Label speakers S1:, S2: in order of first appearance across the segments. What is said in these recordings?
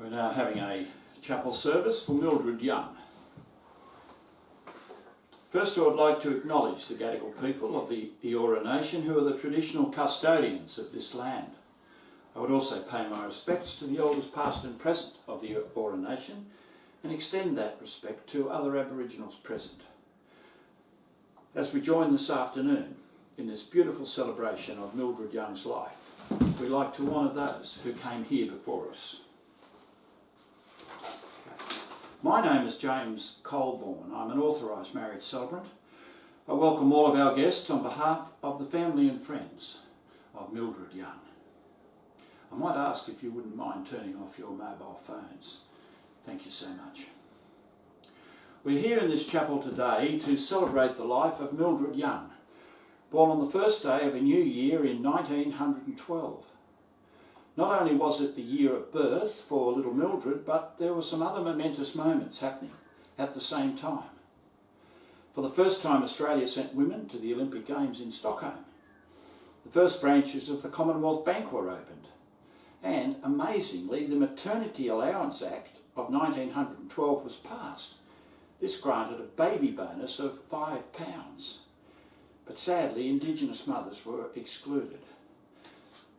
S1: We're now having a chapel service for Mildred Young. First, I would like to acknowledge the Gadigal people of the Eora Nation, who are the traditional custodians of this land. I would also pay my respects to the elders past and present of the Eora Nation and extend that respect to other Aboriginals present. As we join this afternoon in this beautiful celebration of Mildred Young's life, we'd like to honour those who came here before us. My name is James Coleborne. I'm an authorised marriage celebrant. I welcome all of our guests on behalf of the family and friends of Mildred Young. I might ask if you wouldn't mind turning off your mobile phones. Thank you so much. We're here in this chapel today to celebrate the life of Mildred Young, born on the first day of a new year in 1912. Not only was it the year of birth for little Mildred, but there were some other momentous moments happening at the same time. For the first time, Australia sent women to the Olympic Games in Stockholm. The first branches of the Commonwealth Bank were opened. And, amazingly, the Maternity Allowance Act of 1912 was passed. This granted a baby bonus of £5. But sadly, Indigenous mothers were excluded.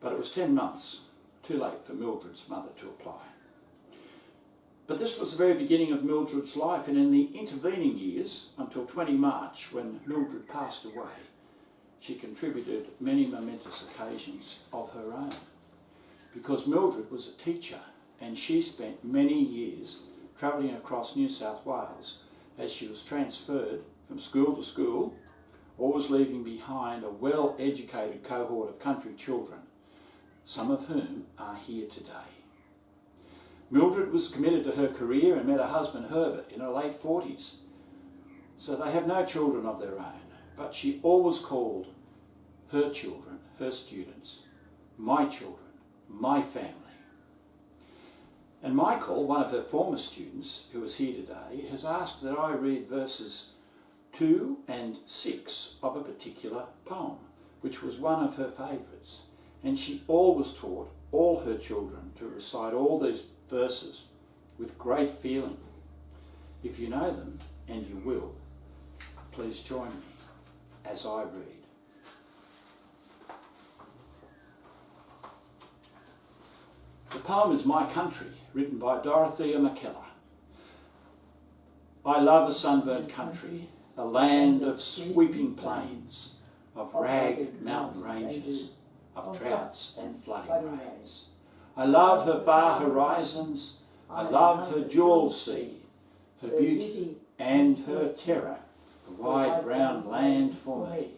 S1: But it was 10 months too late for Mildred's mother to apply. But this was the very beginning of Mildred's life, and in the intervening years, until 20 March, when Mildred passed away, she contributed many momentous occasions of her own. Because Mildred was a teacher, and she spent many years travelling across New South Wales as she was transferred from school to school, always leaving behind a well-educated cohort of country children, some of whom are here today. Mildred was committed to her career and met her husband Herbert in her late 40s. So they have no children of their own, but she always called her children, her students, my children, my family. And Michael, one of her former students who is here today, has asked that I read verses 2 and 6 of a particular poem, which was one of her favourites. And she always taught all her children to recite all these verses with great feeling. If you know them, and you will, please join me as I read. The poem is My Country, written by Dorothea McKellar. I love a sunburnt country, a land of sweeping plains, of ragged mountain ranges, of droughts and flooding rains. I love her far horizons, I love her jewelled seas, her beauty and her terror, the wide brown land for me.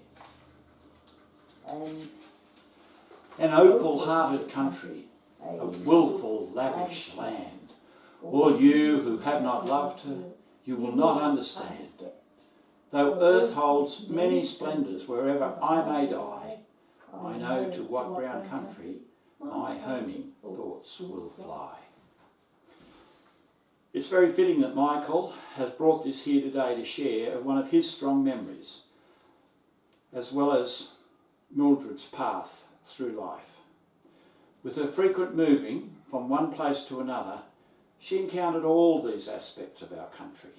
S1: An opal-hearted country, a wilful, lavish land. All you who have not loved her, you will not understand. Though earth holds many splendours wherever I may die, I know to what brown country my homing thoughts will fly. It's very fitting that Michael has brought this here today to share one of his strong memories, as well as Mildred's path through life. With her frequent moving from one place to another, she encountered all these aspects of our country.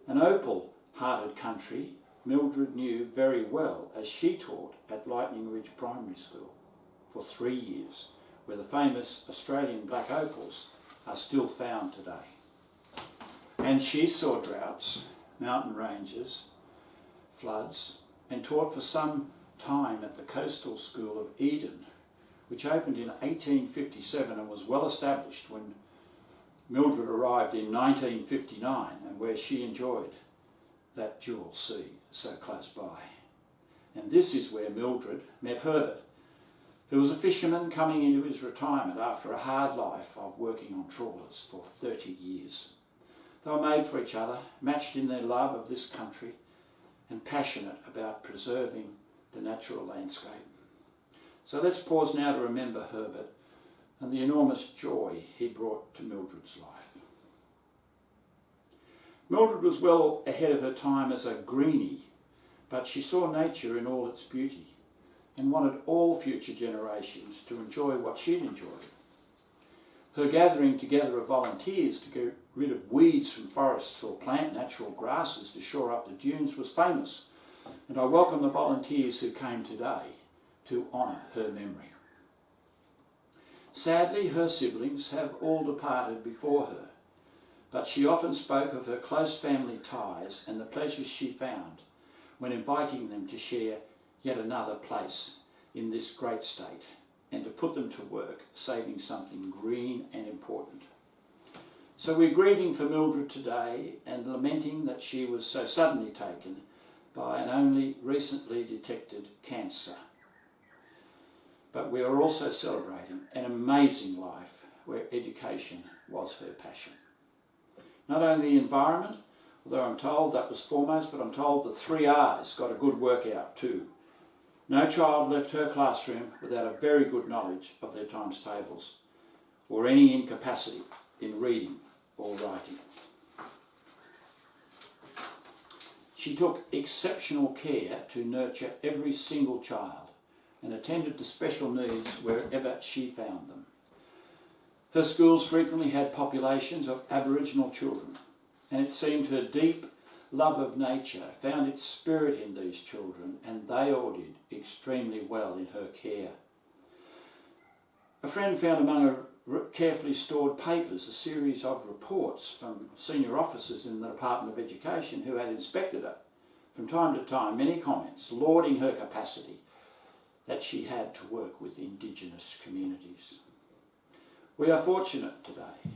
S1: An opal-hearted country Mildred knew very well, as she taught at Lightning Ridge Primary School for 3 years, where the famous Australian black opals are still found today. And she saw droughts, mountain ranges, floods, and taught for some time at the Coastal School of Eden, which opened in 1857 and was well established when Mildred arrived in 1959, and where she enjoyed that jewel sea so close by. And this is where Mildred met Herbert, who was a fisherman coming into his retirement after a hard life of working on trawlers for 30 years. They were made for each other, matched in their love of this country, and passionate about preserving the natural landscape. So let's pause now to remember Herbert and the enormous joy he brought to Mildred's life. Mildred was well ahead of her time as a greenie, but she saw nature in all its beauty and wanted all future generations to enjoy what she'd enjoyed. Her gathering together of volunteers to get rid of weeds from forests or plant natural grasses to shore up the dunes was famous, and I welcome the volunteers who came today to honour her memory. Sadly, her siblings have all departed before her, but she often spoke of her close family ties and the pleasures she found when inviting them to share yet another place in this great state and to put them to work, saving something green and important. So we're grieving for Mildred today and lamenting that she was so suddenly taken by an only recently detected cancer. But we are also celebrating an amazing life where education was her passion. Not only the environment, although I'm told that was foremost, but I'm told the 3 R's got a good workout too. No child left her classroom without a very good knowledge of their times tables or any incapacity in reading or writing. She took exceptional care to nurture every single child and attended to special needs wherever she found them. Her schools frequently had populations of Aboriginal children, and it seemed her deep love of nature found its spirit in these children, and they all did extremely well in her care. A friend found among her carefully stored papers a series of reports from senior officers in the Department of Education who had inspected her. From time to time, many comments lauding her capacity that she had to work with Indigenous communities. We are fortunate today.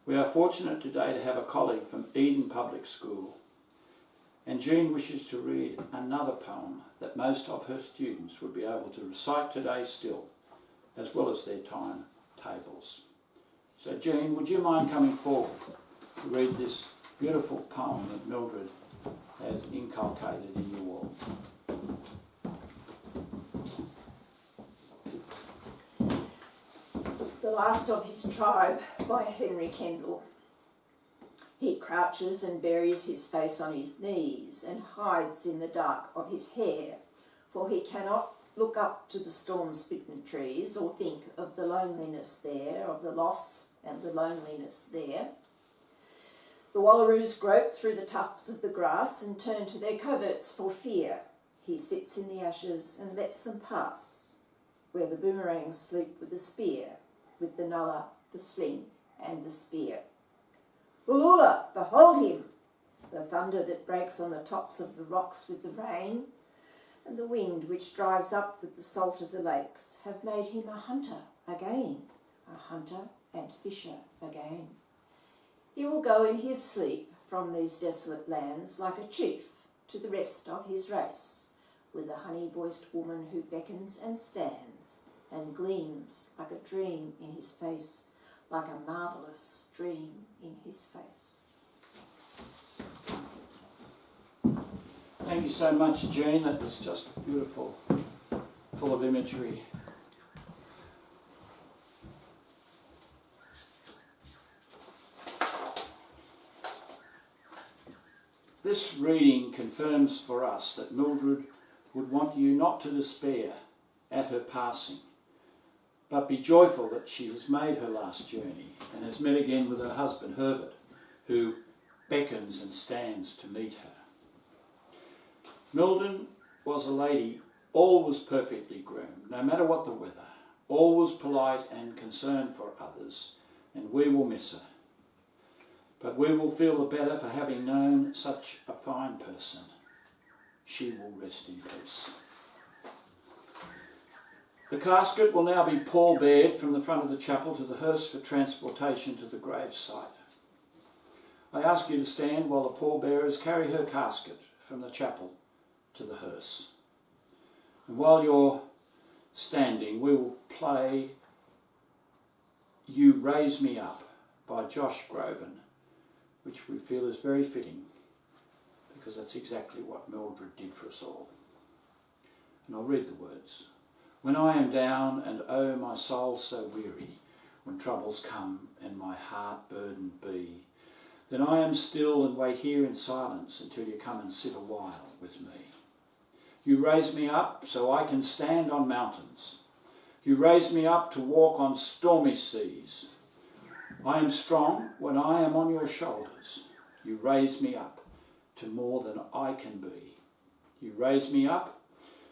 S1: We are fortunate today to have a colleague from Eden Public School, and Jean wishes to read another poem that most of her students would be able to recite today still, as well as their timetables. So Jean, would you mind coming forward to read this beautiful poem that Mildred has inculcated in you all?
S2: The Last of His Tribe by Henry Kendall. He crouches and buries his face on his knees and hides in the dark of his hair, for he cannot look up to the storm-smitten trees or think of the loneliness there, of the loss and the loneliness there. The wallaroos grope through the tufts of the grass and turn to their coverts for fear. He sits in the ashes and lets them pass, where the boomerangs sleep with the spear, with the nullah, the sling, and the spear. Ulula, behold him! The thunder that breaks on the tops of the rocks with the rain, and the wind which drives up with the salt of the lakes, have made him a hunter again, a hunter and fisher again. He will go in his sleep from these desolate lands like a chief to the rest of his race, with a honey-voiced woman who beckons and stands, and gleams like a dream in his face, like a marvellous dream in his face.
S1: Thank you so much, Jean. That was just beautiful, full of imagery. This reading confirms for us that Mildred would want you not to despair at her passing, but be joyful that she has made her last journey and has met again with her husband Herbert, who beckons and stands to meet her. Mildred was a lady always perfectly groomed, no matter what the weather, always polite and concerned for others, and we will miss her. But we will feel the better for having known such a fine person. She will rest in peace. The casket will now be pall-beared from the front of the chapel to the hearse for transportation to the gravesite. I ask you to stand while the pallbearers carry her casket from the chapel to the hearse. And while you're standing, we will play You Raise Me Up by Josh Groban, which we feel is very fitting because that's exactly what Mildred did for us all. And I'll read the words. When I am down and oh my soul so weary, when troubles come and my heart burdened be, then I am still and wait here in silence until you come and sit a while with me. You raise me up so I can stand on mountains. You raise me up to walk on stormy seas. I am strong when I am on your shoulders. You raise me up to more than I can be. You raise me up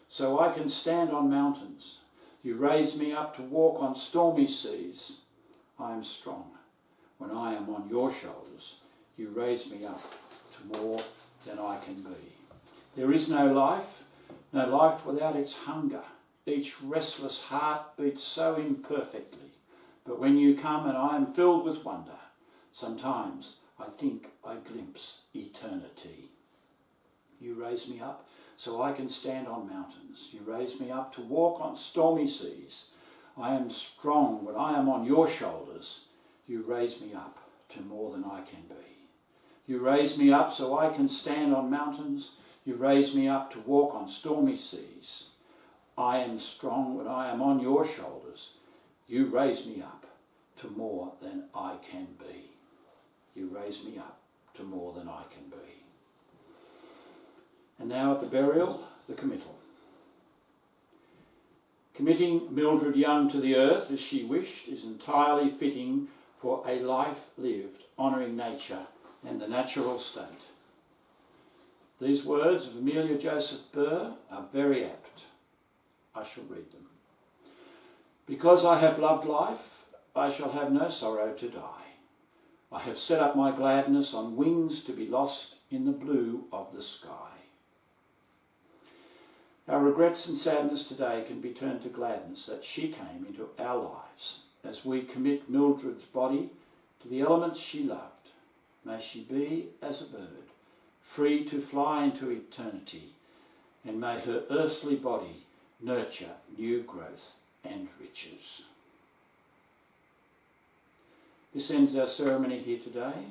S1: so I can stand on mountains. You raise me up to walk on stormy seas. I am strong when I am on your shoulders. You raise me up to more than I can be. There is no life without its hunger. Each restless heart beats so imperfectly. But when you come and I am filled with wonder, sometimes I think I glimpse eternity. You raise me up so I can stand on mountains. You raise me up to walk on stormy seas. I am strong when I am on your shoulders. You raise me up to more than I can be. You raise me up so I can stand on mountains. You raise me up to walk on stormy seas. I am strong when I am on your shoulders. You raise me up to more than I can be. You raise me up to more than I can be. And now at the burial, the committal. Committing Mildred Young to the earth as she wished is entirely fitting for a life lived honouring nature and the natural state. These words of Amelia Joseph Burr are very apt. I shall read them. Because I have loved life, I shall have no sorrow to die. I have set up my gladness on wings to be lost in the blue of the sky. Our regrets and sadness today can be turned to gladness that she came into our lives as we commit Mildred's body to the elements she loved. May she be as a bird, free to fly into eternity, and may her earthly body nurture new growth and riches. This ends our ceremony here today.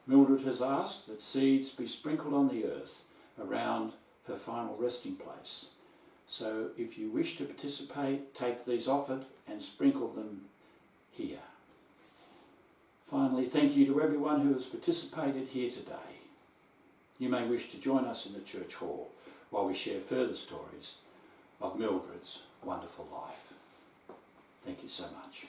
S1: Mildred has asked that seeds be sprinkled on the earth around her final resting place. So if you wish to participate, take these offered and sprinkle them here. Finally, thank you to everyone who has participated here today. You may wish to join us in the church hall while we share further stories of Mildred's wonderful life. Thank you so much.